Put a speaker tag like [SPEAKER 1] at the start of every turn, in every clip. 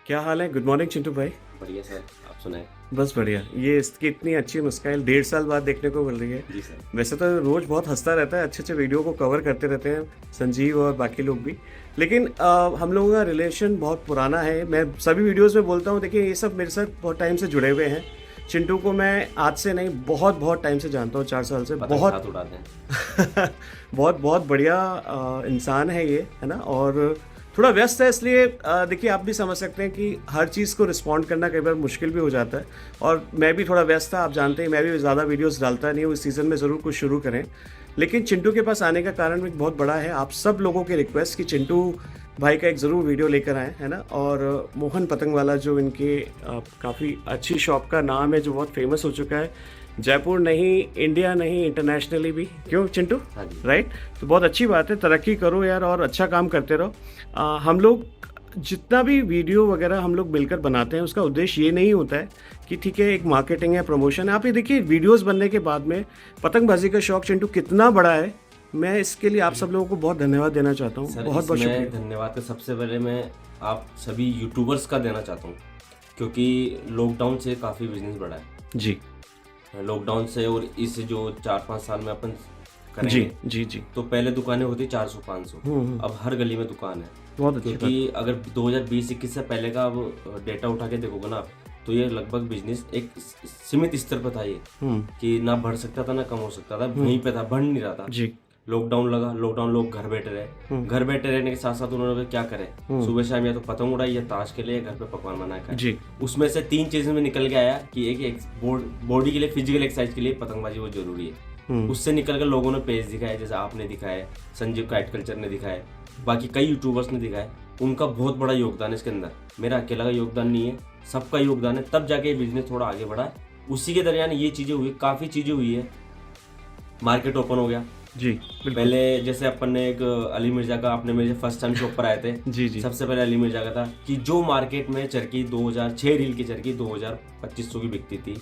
[SPEAKER 1] क्या हाल है? Good morning Chintu भाई।
[SPEAKER 2] बढ़िया सर, आप सुनाएं।
[SPEAKER 1] बस बढ़िया। ये इसकी इतनी अच्छी मुस्कान 1.5 साल बाद देखने को मिल रही है।
[SPEAKER 2] जी सर।
[SPEAKER 1] वैसे तो रोज़ बहुत हंसता रहता है, अच्छे अच्छे वीडियो को कवर करते रहते हैं संजीव और बाकी लोग भी। लेकिन हम लोगों का रिलेशन बहुत पुराना है। मैं सभी वीडियोस में बोलता हूँ, देखिए ये सब मेरे साथ बहुत टाइम से जुड़े हुए हैं। चिंटू को मैं आज से नहीं, बहुत बहुत टाइम से जानता हूँ, 4 साल से।
[SPEAKER 2] पतंग
[SPEAKER 1] बहुत
[SPEAKER 2] साथ उड़ाते हैं।
[SPEAKER 1] बहुत बहुत बढ़िया इंसान है ये, है ना। और थोड़ा व्यस्त है, इसलिए देखिए आप भी समझ सकते हैं कि हर चीज़ को रिस्पॉन्ड करना कई बार मुश्किल भी हो जाता है। और मैं भी थोड़ा व्यस्त था, आप जानते हैं मैं भी ज़्यादा वीडियोस डालता नहीं हूँ। इस सीज़न में ज़रूर कुछ शुरू करें, लेकिन चिंटू के पास आने का कारण भी बहुत बड़ा है। आप सब लोगों की रिक्वेस्ट कि चिंटू भाई का एक ज़रूर वीडियो लेकर आएँ, है ना। और मोहन पतंग वाला जो इनके काफ़ी अच्छी शॉप का नाम है, जो बहुत फेमस हो चुका है जयपुर नहीं, इंडिया नहीं, इंटरनेशनली भी। क्यों चिंटू?
[SPEAKER 2] हाँ जी।
[SPEAKER 1] राइट। तो बहुत अच्छी बात है, तरक्की करो यार और अच्छा काम करते रहो। हम लोग जितना भी वीडियो वगैरह हम लोग मिलकर बनाते हैं, उसका उद्देश्य ये नहीं होता है कि ठीक है एक मार्केटिंग है, प्रमोशन है। आप ये देखिए वीडियोस बनने के बाद में पतंगबाजी का शौक चिंटू कितना बड़ा है। मैं इसके लिए आप सब लोगों को बहुत धन्यवाद देना चाहता हूँ। बहुत बहुत शुक्रिया।
[SPEAKER 2] धन्यवाद का सबसे पहले मैं आप सभी यूट्यूबर्स का देना चाहता हूँ, क्योंकि लॉकडाउन से काफ़ी बिजनेस बढ़ा है
[SPEAKER 1] जी
[SPEAKER 2] लॉकडाउन से। और इस जो 4-5 साल में अपन
[SPEAKER 1] जी
[SPEAKER 2] करेंगे,
[SPEAKER 1] जी जी।
[SPEAKER 2] तो पहले दुकानें होती 400-500, अब हर गली में दुकान है।
[SPEAKER 1] बहुत अच्छी
[SPEAKER 2] क्योंकि अगर 2020-21 से पहले का अब डेटा उठा के देखोगे ना आप, तो ये लगभग बिजनेस एक सीमित स्तर पर था ये, कि ना बढ़ सकता था ना कम हो सकता था, वहीं पे था, बढ़ नहीं रहा था।
[SPEAKER 1] जी।
[SPEAKER 2] लॉकडाउन लगा, लॉकडाउन लोग घर बैठे रहे, घर बैठे रहने के साथ साथ उन्होंने क्या करे, सुबह शाम या तो पतंग उड़ाई या ताश के लिए घर पे पकवान बना खाए।
[SPEAKER 1] जी।
[SPEAKER 2] उसमें से 3 चीजें में निकल के आया कि एक बॉडी के लिए, फिजिकल एक्सरसाइज के लिए पतंगबाजी वो जरूरी है। उससे निकल कर लोगों ने पेज दिखाए, जैसे आपने दिखाया, संजीव काइट कल्चर ने दिखाया, बाकी कई यूट्यूबर्स ने दिखाया। उनका बहुत बड़ा योगदान है इसके अंदर, मेरा अकेला का योगदान नहीं है, सबका योगदान है, तब जाके ये बिजनेस थोड़ा आगे बढ़ा है। उसी के दरमियान ये चीजें हुई, काफी चीजें हुई है। मार्केट ओपन हो गया
[SPEAKER 1] जी।
[SPEAKER 2] पहले जैसे अपन ने एक अली मिर्जा का, आपने मेरे फर्स्ट टाइम शॉप पर आए थे।
[SPEAKER 1] जी जी।
[SPEAKER 2] सबसे पहले अली मिर्जा का था कि जो मार्केट में चरखी 2006 रील की चरखी 2200-2500 की बिकती थी।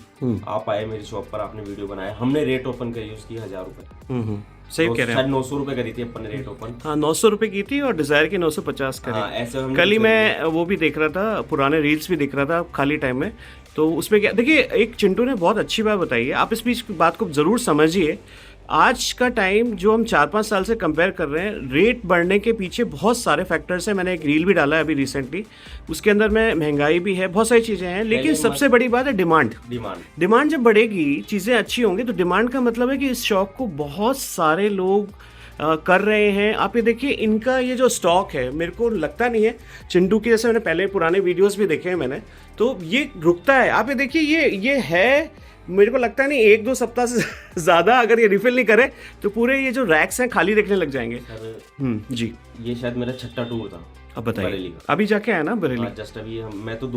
[SPEAKER 2] आप आए मेरी शॉप पर, आपने वीडियो बनाया, हमने रेट ओपन करी उसकी 1000 रुपए।
[SPEAKER 1] सही कह रहे हैं।
[SPEAKER 2] शायद 900 रुपए करी थी अपन ने रेट ओपन।
[SPEAKER 1] हाँ 900 रुपये की थी और डिज़ायर की 950 करी।
[SPEAKER 2] हाँ, ऐसे हमने
[SPEAKER 1] कल ही मैं वो भी देख रहा था, पुराने रील्स भी देख रहा था खाली टाइम में। तो उसमें क्या, देखिए एक चिंटू ने बहुत अच्छी बात बताई है, आप इस बीच बात को ज़रूर समझिए। आज का टाइम जो हम 4-5 साल से कंपेयर कर रहे हैं, रेट बढ़ने के पीछे बहुत सारे फैक्टर्स हैं। मैंने एक रील भी डाला है अभी रिसेंटली, उसके अंदर में महंगाई भी है, बहुत सारी चीज़ें हैं, लेकिन सबसे बड़ी बात है डिमांड। डिमांड जब बढ़ेगी, चीज़ें अच्छी होंगी, तो डिमांड का मतलब है कि इस शौक को बहुत सारे लोग कर रहे हैं। आप ये देखिए इनका ये जो स्टॉक है, मेरे को लगता नहीं है चिंटू की, जैसे मैंने पहले पुराने वीडियोस भी देखे हैं मैंने, तो ये रुकता है। आप ये देखिए ये है, मेरे को लगता नहीं 1-2 सप्ताह से ज़्यादा अगर ये रिफिल नहीं करे तो पूरे ये जो रैक्स हैं खाली दिखने लग जाएंगे। जी।
[SPEAKER 2] ये शायद मेरा 6ठा टूर था।
[SPEAKER 1] अब बताइए, अभी जाके आया ना बरेली?
[SPEAKER 2] जस्ट अभी मैं तो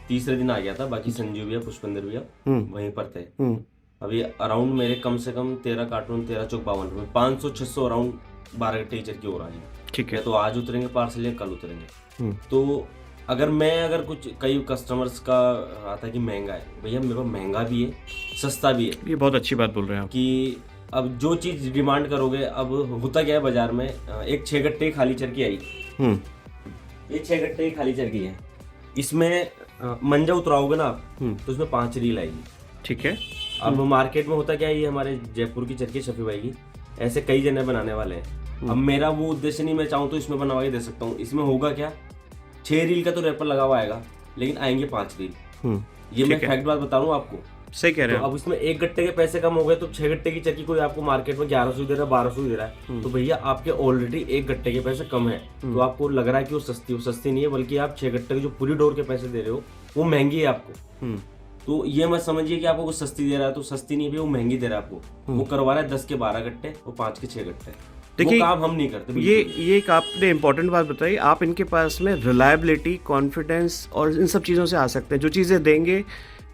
[SPEAKER 2] तीसरे दिन आ गया था, बाकी संजीव भैया, पुष्पेंद्र भैया वहीं पर थे। अभी अराउंड मेरे कम से कम 13 कार्टून, 13 चौक 52, 500-600 अराउंड 12 टीचर की हो रहा है।
[SPEAKER 1] ठीक है।
[SPEAKER 2] तो आज उतरेंगे पार्सल या कल उतरेंगे। तो अगर कुछ कई कस्टमर्स का आता है कि महंगा है, भैया मेरे पास महंगा भी है, सस्ता भी है।
[SPEAKER 1] ये बहुत अच्छी बात बोल रहे हैं आप
[SPEAKER 2] कि अब जो चीज डिमांड करोगे, अब होता क्या है बाजार में, एक 6 गट्टे खाली चरखी आई, ये 6 गट्टे खाली चरखी है, इसमें मंजा उतराओगे ना आप, तो इसमें 5 रील आएगी। ठीक है। अब मार्केट में होता क्या है, ये हमारे जयपुर की चरखी शफी भाई की, ऐसे कई जने बनाने वाले हैं। अब मेरा वो उद्देश्य नहीं, मैं चाहूँ तो इसमें बनवा के दे सकता हूँ। इसमें होगा क्या, 6 रील का तो रैपर लगा हुआ आएगा, लेकिन आएंगे 5 रील। ये मैं फैक्ट बात बता रहा हूँ आपको।
[SPEAKER 1] सही कह रहे हैं।
[SPEAKER 2] तो अब इसमें 1 गट्टे के पैसे कम हो गए, तो 6 गट्टे की चरखी कोई आपको मार्केट में 1100 दे रहा है, 1200 दे रहा है, तो भैया आपके ऑलरेडी 1 गट्टे के पैसे कम है, तो आपको लग रहा है कि वो सस्ती नहीं है, बल्कि आप 6 गट्टे की जो पूरी डोर के पैसे दे रहे हो वो महंगी है आपको। तो ये मत समझिए कि आपको कुछ सस्ती दे रहा है, तो सस्ती नहीं है, वो महंगी दे रहा है आपको। वो करवा रहा है 10 के 12 गट्टे और 5 के 6 गट्टे। देखिए काम हम नहीं करते।
[SPEAKER 1] ये एक आपने इंपॉर्टेंट बात बताई। आप इनके पास में रिलायबिलिटी, कॉन्फिडेंस और इन सब चीज़ों से आ सकते हैं। जो चीज़ें देंगे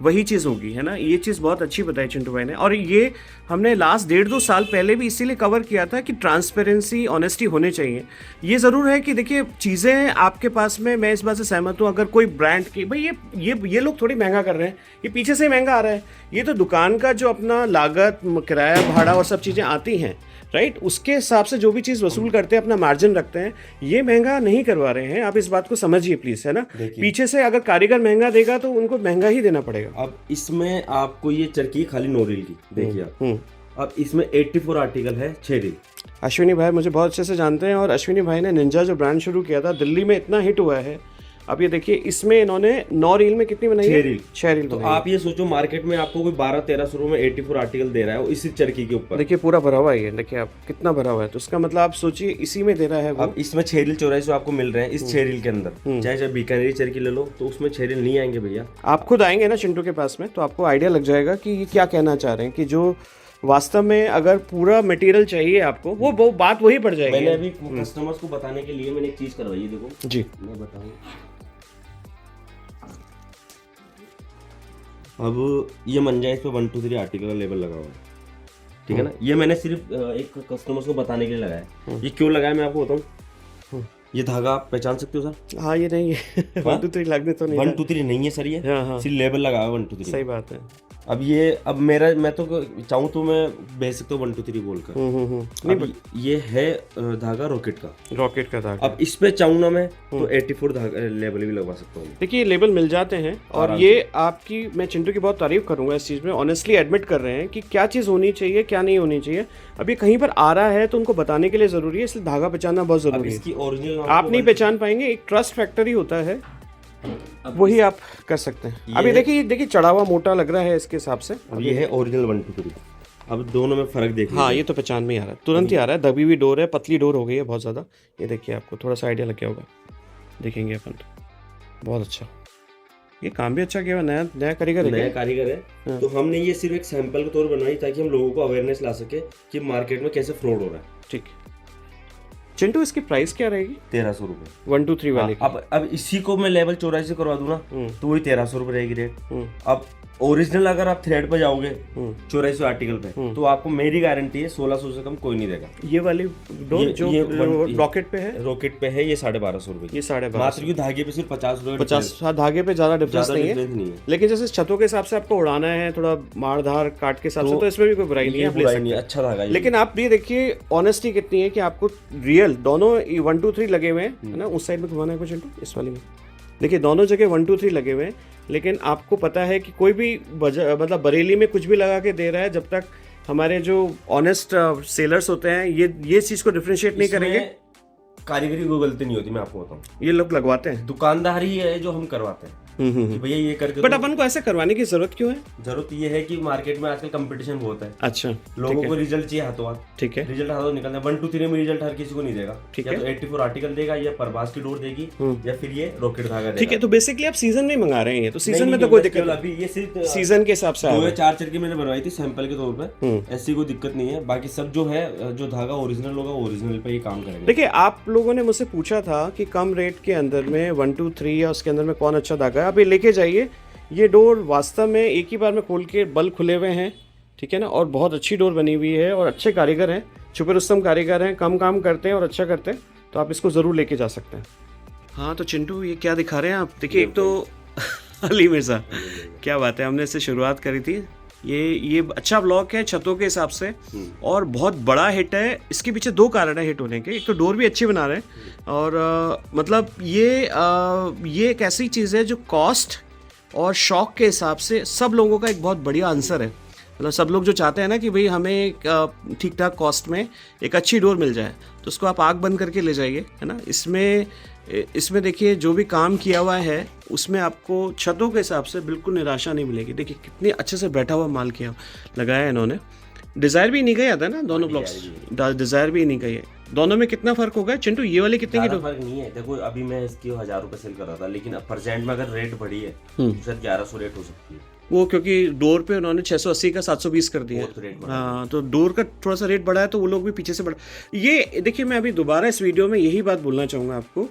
[SPEAKER 1] वही चीज़ होगी, है ना। ये चीज़ बहुत अच्छी बताई चिंटू भाई ने, और ये हमने लास्ट 1.5-2 साल पहले भी इसीलिए कवर किया था कि ट्रांसपेरेंसी, ऑनेस्टी होने चाहिए। ये ज़रूर है कि देखिए चीज़ें आपके पास में, मैं इस बात से सहमत हूँ। अगर कोई ब्रांड की, भाई ये लोग थोड़ी महंगा कर रहे हैं, ये पीछे से महंगा आ रहा है। ये तो दुकान का जो अपना लागत, किराया, भाड़ा और सब चीज़ें आती हैं, राइट, उसके हिसाब से जो भी चीज़ वसूल करते हैं अपना मार्जिन रखते हैं, ये महंगा नहीं करवा रहे हैं, आप इस बात को समझिए प्लीज़, है ना। पीछे से अगर कारीगर महंगा देगा तो उनको महंगा ही देना पड़ेगा।
[SPEAKER 2] अब इसमें आपको ये चरखी खाली 9 रील की देखिए आप। अब इसमें 84 आर्टिकल है, 6 रील।
[SPEAKER 1] अश्विनी भाई मुझे बहुत अच्छे से जानते हैं, और अश्विनी भाई ने निंजा जो ब्रांड शुरू किया था दिल्ली में इतना हिट हुआ है। अब ये देखिए इसमें इन्होंने 9 रील में कितनी बनाई है? 6 रील।
[SPEAKER 2] तो आप ये सोचो मार्केट में आपको कोई 1200-1300 रुपए में 84 आर्टिकल दे रहा है इसी चरखी के ऊपर।
[SPEAKER 1] देखिए पूरा भरा हुआ है, देखिए आप कितना भरा हुआ है, तो उसका मतलब आप सोचिए इसी में दे रहा है वो।
[SPEAKER 2] अब इसमें 6 रील 84 आपको मिल रहे हैं इस 6 रील के अंदर। चाहे बीकानेरी चरखी ले लो तो उसमें 6 रील नहीं आएंगे भैया।
[SPEAKER 1] आप खुद आएंगे ना चिंटू के पास में तो आपको आइडिया लग जाएगा कि ये क्या कहना चाह रहे हैं, कि जो वास्तव में अगर पूरा मटेरियल चाहिए आपको वो बात वही पड़ जाएगी।
[SPEAKER 2] मैंने अभी कस्टमर्स को बताने के लिए मैंने एक चीज करवाई है, देखो
[SPEAKER 1] जी
[SPEAKER 2] मैं बताऊं। अब ये मंजा इस पे 1 2 3 आर्टिकल का लेबल लगा हुआ है, ठीक है ना। ये मैंने सिर्फ एक कस्टमर्स को बताने के लिए लगाया। ये क्यों लगाया मैं आपको बताऊं। ये धागा आप पहचान सकते हो सर?
[SPEAKER 1] हाँ ये नहीं है 1 2 3 लगने तो नहीं,
[SPEAKER 2] 1 2 3 नहीं है सर, ये सिर्फ लेबल लगा हुआ 1 2 3।
[SPEAKER 1] सही बात है।
[SPEAKER 2] अब मैं तो चाहूँ तो मैं भेज सकता हूँ 1 2 3 बोलकर। अब ये है धागा रॉकेट का धागा। अब इस पे चाहूँ ना मैं तो 84 धागा लेबल भी लगवा सकता हूँ।
[SPEAKER 1] देखिए लेबल मिल जाते हैं, और ये आपकी, मैं चिंटू की बहुत तारीफ करूंगा इस चीज़ में, ऑनेस्टली एडमिट कर रहे हैं कि क्या चीज़ होनी चाहिए क्या नहीं होनी चाहिए। अब ये कहीं पर आ रहा है तो उनको बताने के लिए ज़रूरी है, इसलिए धागा पहचानना बहुत ज़रूरी है।
[SPEAKER 2] इसकी ओरिजिनल
[SPEAKER 1] आप नहीं पहचान पाएंगे, एक ट्रस्ट फैक्टर ही होता है, वही आप कर सकते हैं। अभी देखिए चढ़ा हुआ मोटा लग रहा है इसके हिसाब से।
[SPEAKER 2] अब ये है ओरिजिनल 1 2 3। अब दोनों में फर्क देखिए।
[SPEAKER 1] हाँ ये तो पहचान में आ रहा है, तुरंत ही आ रहा है। दबी हुई डोर है, पतली डोर हो गई है बहुत ज़्यादा। ये देखिए आपको थोड़ा सा आइडिया लग गया होगा, देखेंगे अपन। बहुत अच्छा, ये काम भी अच्छा किया, नया कारीगर है।
[SPEAKER 2] तो हमने ये सिर्फ एक सैंपल के तौर पर बनाई ताकि हम लोगों को अवेयरनेस ला सके कि मार्केट में कैसे फ्रॉड हो रहा है।
[SPEAKER 1] ठीक है चिंटू, इसकी प्राइस क्या रहेगी?
[SPEAKER 2] 1300 रुपए
[SPEAKER 1] 1 2 3 वाले की।
[SPEAKER 2] अब इसी को मैं लेवल 84 से करवा दूं ना तो वही 1300 रुपए रहेगी रेट। अब ओरिजिनल अगर आप थ्रेड पे जाओगे 84 आर्टिकल पे तो आपको मेरी गारंटी है 1600 से कम कोई नहीं देगा।
[SPEAKER 1] ये वाली डोर जो रॉकेट पे है
[SPEAKER 2] ये 1250 रुपए
[SPEAKER 1] ये 1250
[SPEAKER 2] मात्र की धागे पे सिर्फ 50 रुपए
[SPEAKER 1] 50। हाँ धागे पे ज्यादा डिफरेंस नहीं है, लेकिन जैसे छतों के हिसाब से आपको उड़ाना है थोड़ा मारधार काट के हिसाब से तो इसमें भी कोई बुराई नहीं है, आप ले सकते हैं।
[SPEAKER 2] अच्छा धागा,
[SPEAKER 1] लेकिन आप ये देखिए ऑनेस्टी कितनी है कि आपको रियल दोनों 1 2 3 लगे हुए हैं ना। उस साइड में घुमाना है कुछ चिंटू, इस वाली में देखिए दोनों जगह 1 2 3 लगे हुए हैं। लेकिन आपको पता है कि कोई भी मतलब बरेली में कुछ भी लगा के दे रहा है, जब तक हमारे जो ऑनेस्ट सेलर्स होते हैं ये चीज़ को डिफरेंशिएट नहीं करेंगे।
[SPEAKER 2] कारीगरी को गलती नहीं होती, मैं आपको बताऊं।
[SPEAKER 1] ये लोग लगवाते हैं,
[SPEAKER 2] दुकानदार ही है जो हम करवाते हैं कि भैया ये करके।
[SPEAKER 1] बट अपन को ऐसे करवाने की जरूरत क्यों है?
[SPEAKER 2] जरूरत ये है कि मार्केट में आजकल कंपटीशन बहुत है।
[SPEAKER 1] अच्छा,
[SPEAKER 2] लोगों को रिजल्ट चाहिए हाथों हाथ।
[SPEAKER 1] ठीक है,
[SPEAKER 2] रिजल्ट हाथों निकलना है। 1 2 3 में रिजल्ट हर किसी को नहीं देगा।
[SPEAKER 1] ठीक
[SPEAKER 2] है, तो 84 आर्टिकल देगा, या परवास की डोर देगी, या फिर ये रॉकेट धागा देगा।
[SPEAKER 1] ठीक है, तो बेसिकली आप सीजन में मंगा रहे हैं, तो सीजन में तो कोई दिक्कत नहीं।
[SPEAKER 2] अभी ये सिर्फ
[SPEAKER 1] सीजन के हिसाब से
[SPEAKER 2] 2 या 4 चरखी मैंने बनवाई थी सैंपल के तौर पे, ऐसी कोई दिक्कत नहीं है। बाकी सब जो है जो धागा ओरिजिनल होगा ओरिजिनल पे ही काम करेगा।
[SPEAKER 1] देखिए आप लोगों ने मुझसे पूछा था कि कम रेट के अंदर में 1 2 3 या उसके अंदर में कौन अच्छा धागा है, आप ये लेके जाइए। ये डोर वास्तव में एक ही बार में खोल के बल खुले हुए हैं, ठीक है ना, और बहुत अच्छी डोर बनी हुई है, और अच्छे कारीगर हैं, छुपे रुस्तम कारीगर हैं, कम काम करते हैं और अच्छा करते हैं, तो आप इसको ज़रूर लेके जा सकते हैं। हाँ तो चिंटू ये क्या दिखा रहे हैं आप? देखिए एक तो अली मिर्ज़ा, क्या बात है, हमने इससे शुरुआत करी थी। ये अच्छा ब्लॉक है छतों के हिसाब से, और बहुत बड़ा हिट है। इसके पीछे 2 कारण है हिट होने के। एक तो डोर भी अच्छी बना रहे हैं, और मतलब ये एक ऐसी चीज़ है जो कॉस्ट और शौक के हिसाब से सब लोगों का एक बहुत बढ़िया आंसर है। मतलब सब लोग जो चाहते हैं ना कि भाई हमें ठीक ठाक कॉस्ट में एक अच्छी डोर मिल जाए, तो उसको आप आँख बंद करके ले जाइए, है ना। इसमें देखिए जो भी काम किया हुआ है उसमें आपको छतों के हिसाब से बिल्कुल निराशा नहीं मिलेगी। देखिए कितने अच्छे से बैठा हुआ माल किया लगाया है इन्होंने। डिज़ायर भी नहीं गया था ना दोनों ब्लॉक्स, डिज़ायर भी नहीं गई है। दोनों में कितना फर्क होगा चिंटू? ये वाली कितने की?
[SPEAKER 2] फर्क नहीं है। देखो अभी मैं इसकी 1000 रुपए सेल कर रहा था, लेकिन अब प्रेजेंट में अगर रेट बढ़ी है तो शायद 1100 रेट हो सकती है।
[SPEAKER 1] वो क्योंकि डोर पे उन्होंने 680 का 720 कर दिया। हाँ तो डोर का थोड़ा सा रेट बढ़ा है, तो वो लोग भी पीछे से बढ़ा। ये देखिए मैं अभी दोबारा इस वीडियो में यही बात बोलना चाहूँगा आपको,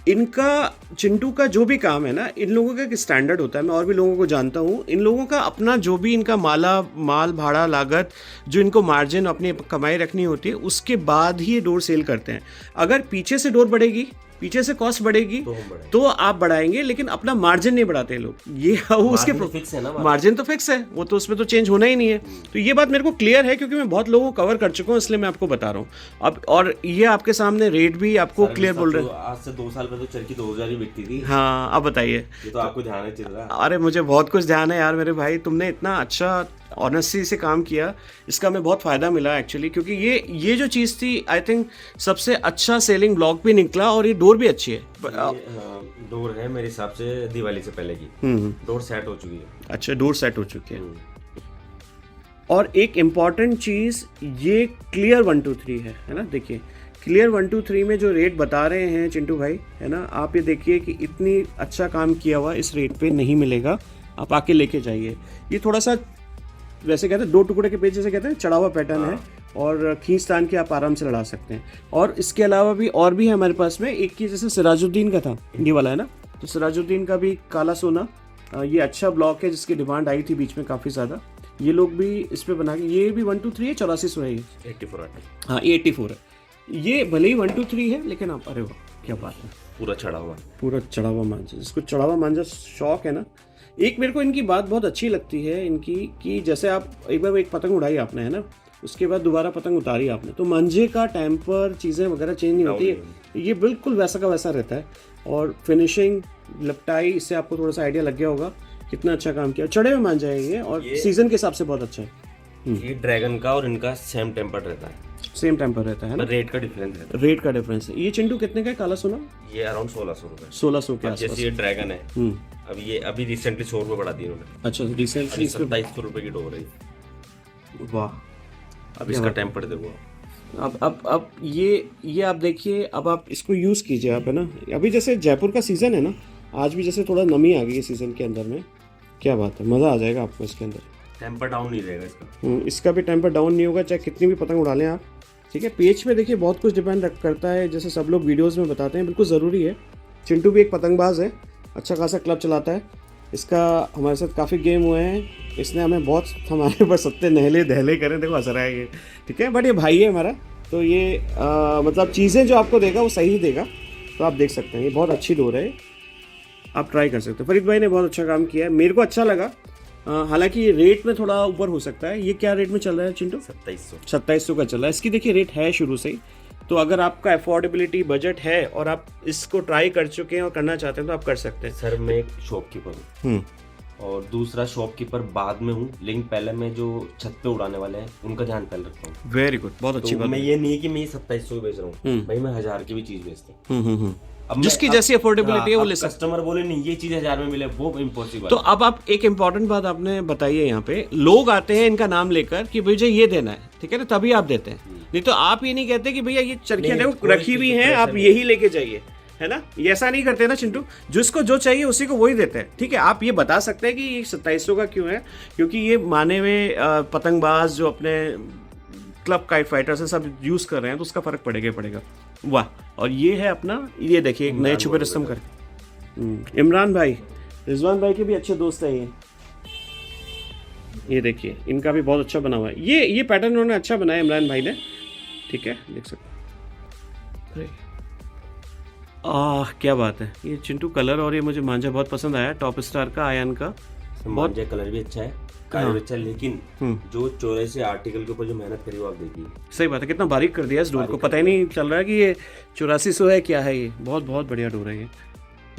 [SPEAKER 1] इनका चिंटू का जो भी काम है ना, इन लोगों का एक स्टैंडर्ड होता है। मैं और भी लोगों को जानता हूँ, इन लोगों का अपना जो भी इनका माल भाड़ा लागत, जो इनको मार्जिन अपनी कमाई रखनी होती है, उसके बाद ही ये डोर सेल करते हैं। अगर पीछे से डोर बढ़ेगी पीछे से कॉस्ट बढ़ेगी
[SPEAKER 2] तो हम बढ़ाएंगे।
[SPEAKER 1] तो आप बढ़ाएंगे, लेकिन अपना मार्जिन नहीं बढ़ाते लोग, ये उसके
[SPEAKER 2] फिक्स है ना,
[SPEAKER 1] मार्जिन तो फिक्स है, वो तो उसमें तो चेंज होना ही नहीं है। तो ये बात मेरे को क्लियर है, क्योंकि मैं बहुत लोगों को कवर कर चुका हूँ, इसलिए मैं आपको बता रहा हूँ अब। और ये आपके सामने रेट भी आपको क्लियर बोल रहे हैं।
[SPEAKER 2] आज से 2 साल पहले तो चरखी 2000 ही बिकती थी।
[SPEAKER 1] हाँ, अब बताइए।
[SPEAKER 2] ये तो आपको ध्यान है चल रहा।
[SPEAKER 1] अरे मुझे बहुत कुछ ध्यान है यार मेरे भाई, तुमने इतना अच्छा ऑनेस्टी से काम किया, इसका हमें बहुत फ़ायदा मिला एक्चुअली, क्योंकि ये जो चीज़ थी आई थिंक सबसे अच्छा सेलिंग ब्लॉक भी निकला, और ये डोर भी अच्छी है।
[SPEAKER 2] डोर है मेरे हिसाब से दिवाली से पहले की, डोर सेट हो चुकी है।
[SPEAKER 1] अच्छा, डोर सेट हो चुकी है। और एक इम्पॉर्टेंट चीज़, ये क्लियर 1 2 3 है ना, देखिए क्लियर 1 2 3 में जो रेट बता रहे हैं चिंटू भाई, है ना, आप ये देखिए कि इतनी अच्छा काम किया हुआ इस रेट पे नहीं मिलेगा, आप आके लेके जाइए। ये थोड़ा सा वैसे कहते हैं 2 टुकड़े के पेज जैसे कहते हैं, चढ़ा हुआ पैटर्न है, और खींचतान के आप आराम से लड़ा सकते हैं। और इसके अलावा भी और भी है हमारे पास में, एक की जैसे सिराजुद्दीन का था, ये वाला है ना, तो सिराजुद्दीन का भी काला सोना, ये अच्छा ब्लॉक है जिसकी डिमांड आई थी बीच में काफ़ी ज़्यादा। ये लोग भी इस पे बना के, ये भी 1 2 3 है, 8400 है ये,
[SPEAKER 2] 84।
[SPEAKER 1] हाँ, ये 84 है। ये भले ही 1 2 3 है, लेकिन आप, अरे वाह क्या बात है,
[SPEAKER 2] पूरा चढ़ा हुआ,
[SPEAKER 1] पूरा चढ़ा हुआ मांझा, जिसको चढ़ा हुआ मांझा शौक है ना। एक मेरे को इनकी बात बहुत अच्छी लगती है इनकी, कि जैसे आप एक बार एक पतंग उड़ाई आपने, है ना, उसके बाद दोबारा पतंग उतारी आपने, तो मांझे का टेम्पर चीज़ें वगैरह चेंज नहीं होती है, ये बिल्कुल वैसा का वैसा रहता है। और फिनिशिंग, लपटाई, इससे आपको थोड़ा सा आइडिया लग गया होगा कितना अच्छा काम किया। चढ़े हुए मांझा है ये, और सीजन के हिसाब से बहुत अच्छा है।
[SPEAKER 2] ये ड्रैगन का और इनका सेम टेम्पर रहता है,
[SPEAKER 1] सेम टेम्पर रहता है ना,
[SPEAKER 2] रेट का डिफरेंस है।
[SPEAKER 1] रेट का डिफरेंस है। ये चिंटू कितने का है काला सोना?
[SPEAKER 2] ये अराउंड 1600 रुपए,
[SPEAKER 1] 1600 के आसपास।
[SPEAKER 2] जैसे ये ड्रैगन है, अभी रिसेंटली 100 रुपए बढ़ा दी उन्होंने।
[SPEAKER 1] अच्छा, रिसेंटली
[SPEAKER 2] 2700 रुपए की डोर है।
[SPEAKER 1] वाह,
[SPEAKER 2] अब इसका टेम्पर देखो।
[SPEAKER 1] अब ये आप देखिए, अब आप इसको यूज़ कीजिए आप, है ना। अभी जैसे जयपुर का सीज़न है ना, आज भी जैसे थोड़ा नमी आ गई है सीज़न के अंदर में, क्या बात है, मज़ा आ जाएगा आपको इसके अंदर।
[SPEAKER 2] टेम्पर डाउन नहीं रहेगा इसका।
[SPEAKER 1] इसका भी टेम्पर डाउन नहीं होगा, चाहे कितनी भी पतंग उड़ा लें आप, ठीक है। पेज पे देखिए बहुत कुछ डिपेंड करता है, जैसे सब लोग वीडियोज़ में बताते हैं, बिल्कुल ज़रूरी है। चिंटू भी एक पतंगबाज है, अच्छा खासा क्लब चलाता है, इसका हमारे साथ काफ़ी गेम हुए हैं, इसने हमें बहुत हमारे ऊपर सत्ते नहले दहले करें, देखो हंस रहा है ये, ठीक है। बट ये भाई है हमारा, तो ये मतलब चीज़ें जो आपको देगा वो सही देगा, तो आप देख सकते हैं। ये बहुत अच्छी डोर है, आप ट्राई कर सकते हो। फरीद भाई ने बहुत अच्छा काम किया है, मेरे को अच्छा लगा। हालांकि रेट में थोड़ा ऊपर हो सकता है। ये क्या रेट में चल रहा है चिंटू? 2700 का चल रहा है। इसकी देखिए रेट है शुरू से ही, तो अगर आपका अफोर्डेबिलिटी बजट है और आप इसको ट्राई कर चुके हैं और करना चाहते हैं तो आप कर सकते हैं।
[SPEAKER 2] सर मैं एक शॉपकीपर हूँ और दूसरा शॉपकीपर बाद में हूँ, लेकिन पहले मैं जो छत पे उड़ाने वाले हैं उनका ध्यान पहले रखता हूँ।
[SPEAKER 1] वेरी गुड, बहुत अच्छी बात।
[SPEAKER 2] मैं ये नहीं है कि मैं ये 2700 बेच रहा हूँ भाई, मैं 1000 की भी चीज बेचता हूँ।
[SPEAKER 1] अब जिसकी जैसी अफोर्डेबिलिटी है वो ले सकते।
[SPEAKER 2] कस्टमर बोले नहीं ये चीज 1000 में मिले, वो इम्पॉसिबल।
[SPEAKER 1] तो अब आप एक इम्पॉर्टेंट बात आपने बताई है, यहाँ पे लोग आते हैं इनका नाम लेकर कि मुझे ये देना है, ठीक है ना, तभी आप देते हैं। नहीं तो आप ये नहीं कहते कि भैया ये चरखियां देखो रखी हुई हैं, आप यही लेके जाइए, है ना। ये ऐसा नहीं करते ना चिंटू, जिसको जो चाहिए उसी को वही देते हैं, ठीक है। आप ये बता सकते हैं कि ये 2700 का क्यों है, क्योंकि ये माने हुए पतंगबाज जो अपने क्लब काइट फाइटर से सब यूज़ कर रहे हैं, तो उसका फ़र्क पड़ेगा ही पड़ेगा। वाह। और ये है अपना, ये देखिए एक नए छुपे रस्तम कर इमरान भाई, रिजवान भाई के भी अच्छे दोस्त हैं ये देखिए इनका भी बहुत अच्छा बना हुआ है। ये पैटर्न उन्होंने अच्छा बनाया इमरान भाई ने, ठीक है, देख सकते हैं। क्या बात है ये चिंटू कलर, और ये मुझे मांझा बहुत पसंद आया, टॉप स्टार का, आयन का।
[SPEAKER 2] मांझा कलर भी अच्छा है, कलर अच्छा, लेकिन जो 84 आर्टिकल के ऊपर जो मेहनत करी वो आप देखिए।
[SPEAKER 1] सही बात है, कितना बारीक कर दिया इस डोर को, पता ही नहीं चल रहा है कि ये 8400 है क्या है। ये बहुत बहुत बढ़िया डोर है, ये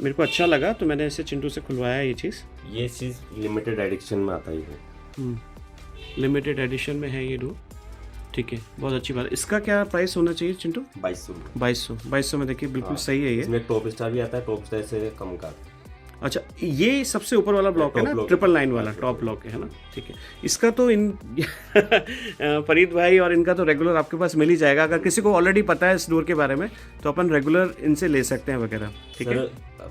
[SPEAKER 1] मेरे को अच्छा लगा, तो मैंने इसे चिंटू से खुलवाया ये चीज़
[SPEAKER 2] लिमिटेड एडिशन में आता है,
[SPEAKER 1] लिमिटेड एडिशन में है ये डोर, ठीक है, बहुत अच्छी बात है। इसका क्या प्राइस होना चाहिए चिंटू? 2200 में देखिए बिल्कुल सही है ये।
[SPEAKER 2] इसमें टॉप स्टार भी आता है, टॉप स्टार से कम का।
[SPEAKER 1] अच्छा, ये सबसे ऊपर वाला ब्लॉक है ना, 999 वाला टॉप ब्लॉक है ना, ठीक है। इसका तो इन फरीद भाई और इनका तो रेगुलर आपके पास मिल ही जाएगा। अगर किसी को ऑलरेडी पता है इस डोर के बारे में तो अपन रेगुलर इनसे ले सकते हैं वगैरह, ठीक है।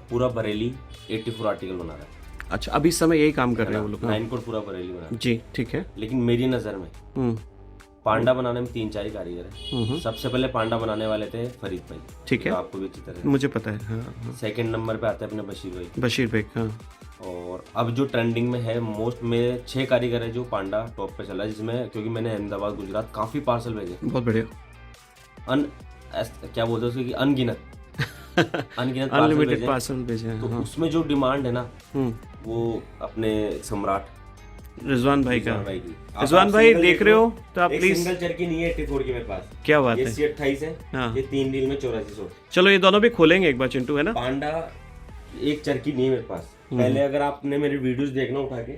[SPEAKER 2] पूरा बरेली 84 आर्टिकल बना रहा है।
[SPEAKER 1] अच्छा, अभी इस समय यही काम कर रहे हैं वो लोग।
[SPEAKER 2] 9 कोड पूरा बरेली बना रहा है
[SPEAKER 1] जी, ठीक है।
[SPEAKER 2] लेकिन मेरी नज़र में पांडा बनाने में 3-4 कारीगर है। सबसे पहले पांडा बनाने वाले थे फरीद भाई,
[SPEAKER 1] ठीक है,
[SPEAKER 2] तो आपको भी अच्छी तरह
[SPEAKER 1] मुझे पता है। हाँ।
[SPEAKER 2] सेकंड नंबर पे आते हैं अपने बशीर भाई।
[SPEAKER 1] हाँ।
[SPEAKER 2] और अब जो ट्रेंडिंग में है मोस्ट में 6 कारीगर है जो पांडा टॉप पे चला है, जिसमें क्योंकि मैंने अहमदाबाद गुजरात काफ़ी पार्सल भेजे।
[SPEAKER 1] बहुत बढ़िया।
[SPEAKER 2] क्या बोलते हैं उसके, अनगिनत अनगिनत
[SPEAKER 1] अनलिमिटेड पार्सल भेजे हैं।
[SPEAKER 2] तो
[SPEAKER 1] हाँ।
[SPEAKER 2] उसमें जो डिमांड है ना
[SPEAKER 1] हम्म,
[SPEAKER 2] वो अपने सम्राट
[SPEAKER 1] रिजवान भाई का।
[SPEAKER 2] भाई की।
[SPEAKER 1] रिजवान
[SPEAKER 2] आप
[SPEAKER 1] भाई
[SPEAKER 2] सिंगल
[SPEAKER 1] देख रहे हो तो आप
[SPEAKER 2] एक
[SPEAKER 1] प्लीज,
[SPEAKER 2] सिंगल चरखी नहीं है 84 की मेरे पास।
[SPEAKER 1] क्या बात
[SPEAKER 2] ये
[SPEAKER 1] है।
[SPEAKER 2] C28 है।
[SPEAKER 1] हाँ।
[SPEAKER 2] ये 3 रील में 8400।
[SPEAKER 1] चलो ये दोनों भी खोलेंगे एक बार चिंटू, है ना।
[SPEAKER 2] पांडा एक चरखी नहीं है मेरे पास। पहले अगर आपने मेरे वीडियोस देखना उठा के,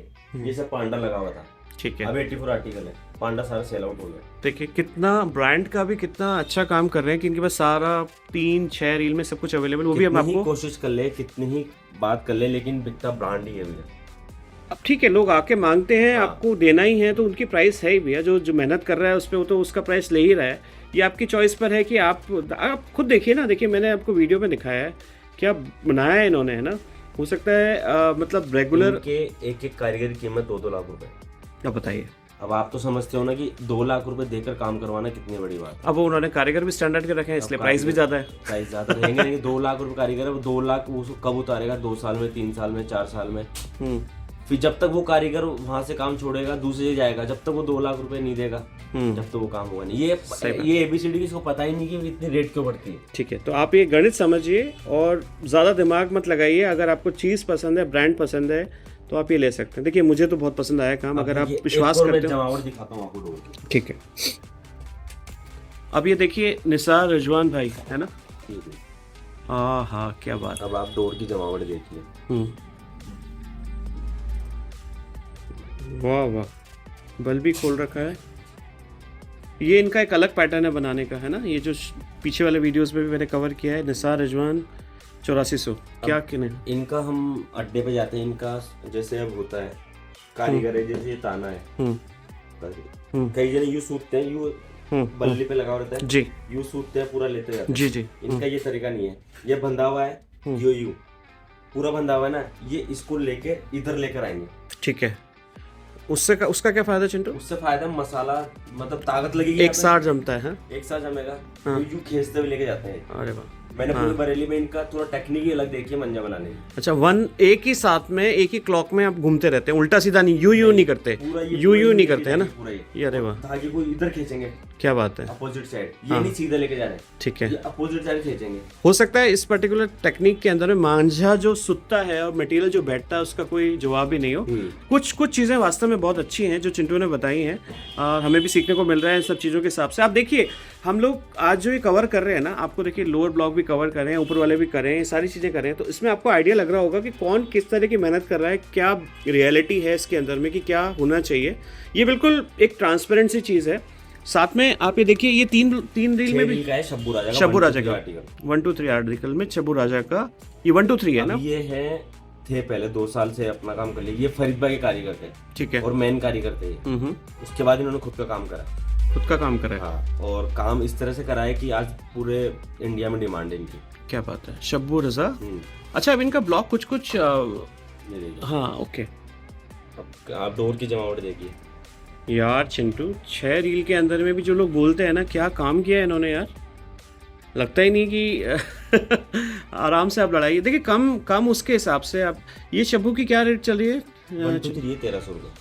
[SPEAKER 2] ये सब पांडा लगा हुआ था।
[SPEAKER 1] ठीक है।
[SPEAKER 2] अब 84 आर्टिकल है, पांडा सारा सेल आउट हो गया।
[SPEAKER 1] देखिए कितना ब्रांड का भी कितना अच्छा काम कर रहे हैं कि इनके पास सारा 3-6 रील में सब कुछ अवेलेबल, वो भी हम
[SPEAKER 2] कितनी ही
[SPEAKER 1] आपको।
[SPEAKER 2] कोशिश कर ले, कितनी ही बात कर ले, लेकिन बिकता ब्रांड ही है भैया।
[SPEAKER 1] अब ठीक है, लोग आके मांगते हैं,
[SPEAKER 2] हाँ।
[SPEAKER 1] आपको देना ही है तो उनकी प्राइस है ही भैया। जो मेहनत कर रहा है उस पर, वो तो उसका प्राइस ले ही रहा है। ये आपकी चॉइस पर है कि आप खुद देखिए ना। देखिए मैंने आपको वीडियो में दिखाया है क्या बनाया है इन्होंने, है ना। हो सकता है मतलब रेगुलर
[SPEAKER 2] के एक एक कारीगर की कीमत 2-2 लाख रुपए।
[SPEAKER 1] अब बताइए,
[SPEAKER 2] अब आप तो समझते हो ना कि 2 लाख रुपए देकर काम करवाना कितनी बड़ी बात है।
[SPEAKER 1] अब वो उन्होंने कारीगर भी स्टैंडर्ड के रखे हैं, इसलिए प्राइस भी ज़्यादा है।
[SPEAKER 2] प्राइस ज्यादा रहेंगे नहीं। 2 लाख रुपए कारीगर है, वो 2 लाख वो उसको कब उतारेगा? 2 साल में, 3 साल में, 4 साल में। फिर जब तक वो कारीगर वहां से काम छोड़ेगा, दूसरे जाएगा, जब तक वो 2 लाख रुपए नहीं देगा, जब तक वो काम होगा नहीं। ये ABCD किसको पता ही नहीं कि इतनी रेट क्यों बढ़ती है।
[SPEAKER 1] ठीक है, तो आप ये गणित समझिए और ज़्यादा दिमाग मत लगाइए। अगर आपको चीज़ पसंद है, ब्रांड पसंद है, तो आप ये ले सकते हैं। देखिए मुझे तो बहुत पसंद आया काम, अगर आप विश्वास करते हो।
[SPEAKER 2] जमावट दिखाता हूँ आपको डोर की।
[SPEAKER 1] ठीक है, अब ये देखिए निसार रिजवान भाई, है ना। हाँ क्या बात।
[SPEAKER 2] अब आप डोर की जमावट देखिए।
[SPEAKER 1] वाह वाह, बल्ब भी खोल रखा है। ये इनका एक अलग पैटर्न है बनाने का, है ना। ये जो पीछे वाले वीडियोस में भी मैंने कवर किया है, निसार रिजवान 8400 क्या किने।
[SPEAKER 2] इनका हम अड्डे पे जाते हैं, इनका जैसे अब होता है कारीगर है, जैसे ये ताना है, कई जने यूं सूखते हैं, यूं बल्ली पे लगा रहता है
[SPEAKER 1] जी,
[SPEAKER 2] यूं सूखते हैं, पूरा लेते जाते हैं।
[SPEAKER 1] जी जी।
[SPEAKER 2] इनका ये तरीका नहीं है। ये बंधा हुआ है, यूं पूरा बंधा हुआ है ना, ये इसको लेके इधर लेकर आएंगे।
[SPEAKER 1] ठीक है, उसका क्या फायदा चिंटू।
[SPEAKER 2] उससे फायदा मसाला मतलब ताकत लगेगी,
[SPEAKER 1] एक साथ जमता है। हाँ?
[SPEAKER 2] एक साथ जमेगा। यूं खींचते हुए लेके जाते हैं।
[SPEAKER 1] अरे वाह,
[SPEAKER 2] मैंने पूरी बरेली में इनका थोड़ा टेक्निक ही अलग देखी है मंजा बनाने की।
[SPEAKER 1] अच्छा, एक ही साथ में एक ही क्लॉक में आप घूमते रहते हैं, उल्टा सीधा नहीं, यू नहीं करते, यू नहीं करते, है ना। ये अरे वाह,
[SPEAKER 2] धागे को इधर खींचेंगे,
[SPEAKER 1] क्या बात है।
[SPEAKER 2] अपोजिट साइड, ये नहीं सीधा लेके जा रहे हैं।
[SPEAKER 1] ठीक है,
[SPEAKER 2] ये अपोजिट साइड खींचेंगे।
[SPEAKER 1] हो सकता है इस पर्टिकुलर टेक्निक के अंदर में मांझा जो सुतता है और मटेरियल जो बैठता है उसका कोई जवाब ही नहीं हो। कुछ चीज़ें वास्तव में बहुत अच्छी हैं जो चिंटू ने बताई हैं, और हमें भी सीखने को मिल रहा है इन सब चीज़ों के हिसाब से। आप देखिए हम लोग आज जो ये कवर कर रहे हैं ना, आपको देखिए लोअर ब्लॉक भी कवर कर रहे हैं, ऊपर वाले भी कर रहे हैं, सारी चीज़ें कर रहे हैं, तो इसमें आपको आइडिया लग रहा होगा कि कौन किस तरह की मेहनत कर रहा है, क्या रियलिटी है इसके अंदर में, कि क्या होना चाहिए। ये बिल्कुल एक ट्रांसपेरेंट सी चीज़ है। साथ में आप ये देखिए, ये तीन रील में भी
[SPEAKER 2] का है शब्बू राजा का,
[SPEAKER 1] 1 2 3 आर्टिकल में शब्बू राजा का ये 1 2 3 है ना।
[SPEAKER 2] ये है थे पहले 2 साल से अपना काम कर लिया। ये फरीद भाई के कारीगर थे, ठीक है, और मेन कारीगर थे। उसके बाद इन्होंने खुद का काम करा, खुद का काम करा। हाँ, और काम इस तरह से करा है कि आज पूरे इंडिया में डिमांड है इनकी।
[SPEAKER 1] क्या बात है, शब्बू रजा। अच्छा, अब इनका ब्लॉग कुछ हाँ ओके।
[SPEAKER 2] अब आप डोर की जमावट देखिए
[SPEAKER 1] यार चिंटू, 6 रील के अंदर में भी जो लोग बोलते हैं ना, क्या काम किया है इन्होंने यार। लगता ही नहीं कि आराम से आप लड़ाइए। देखिए कम उसके हिसाब से आप, ये शब्बू की क्या रेट चल रही है।
[SPEAKER 2] 1 2 3 1300 रुपये।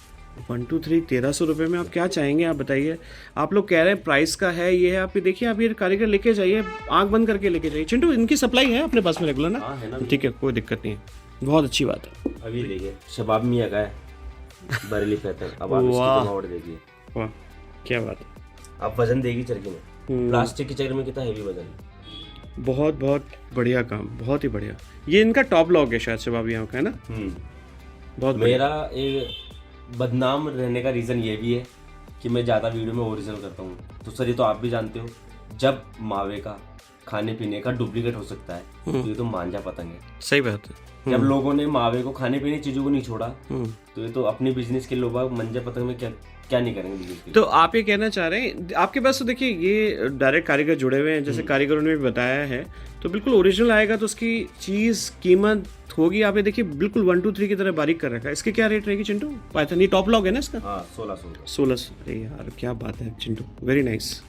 [SPEAKER 1] 1 2 3 1300 रुपये में आप क्या चाहेंगे, आप बताइए। आप लोग कह रहे हैं प्राइस का है, ये है। आप ये देखिए, आप ये कारीगर लेके जाइए, आंख बंद करके लेके जाइए। चिंटू, इनकी सप्लाई है अपने पास में रेगुलर ना।
[SPEAKER 2] हाँ, है ना।
[SPEAKER 1] ठीक है, कोई दिक्कत नहीं है, बहुत अच्छी बात है।
[SPEAKER 2] अभी देखिए शबाब मियाँ का है, बरेली फैतर। अब आप इसकी जमावट देखिए,
[SPEAKER 1] वाह क्या बात है।
[SPEAKER 2] आप वजन देगी चरखी में, प्लास्टिक की चरखी में कितना हेवी वजन है।
[SPEAKER 1] बहुत बढ़िया काम, बहुत ही बढ़िया। ये इनका टॉप लॉग है शायद शबाब यहाँ का, है ना। बहुत
[SPEAKER 2] मेरा एक बदनाम रहने का रीज़न ये भी है कि मैं ज़्यादा वीडियो में ओरिजिनल करता हूँ। तो सर ये तो आप भी जानते हो, जब मावे का खाने पीने का डुप्लीकेट हो सकता है तो ये तो मांझा पतंग है।
[SPEAKER 1] सही बात है।
[SPEAKER 2] जब लोगों ने मावे को खाने पीने चीज़ों को नहीं छोड़ा तो ये तो अपनी बिजनेस के लोग मंजा पतंग में क्या नहीं करेंगे बिजनेस।
[SPEAKER 1] तो आप ये कहना चाह रहे हैं, आपके पास तो देखिए ये डायरेक्ट कारीगर जुड़े हुए हैं, जैसे कारीगरों ने भी बताया है, तो बिल्कुल ओरिजिनल आएगा तो उसकी चीज़ कीमत होगी। आप ये देखिए बिल्कुल 1 2 3 की तरह बारीक कर रखा है। इसके क्या रेट रहेगी चिंटू? पाइथन ये टॉप लॉग है ना इसका।
[SPEAKER 2] हाँ, 1600।
[SPEAKER 1] अरे यार क्या बात है चिंटू, वेरी नाइस।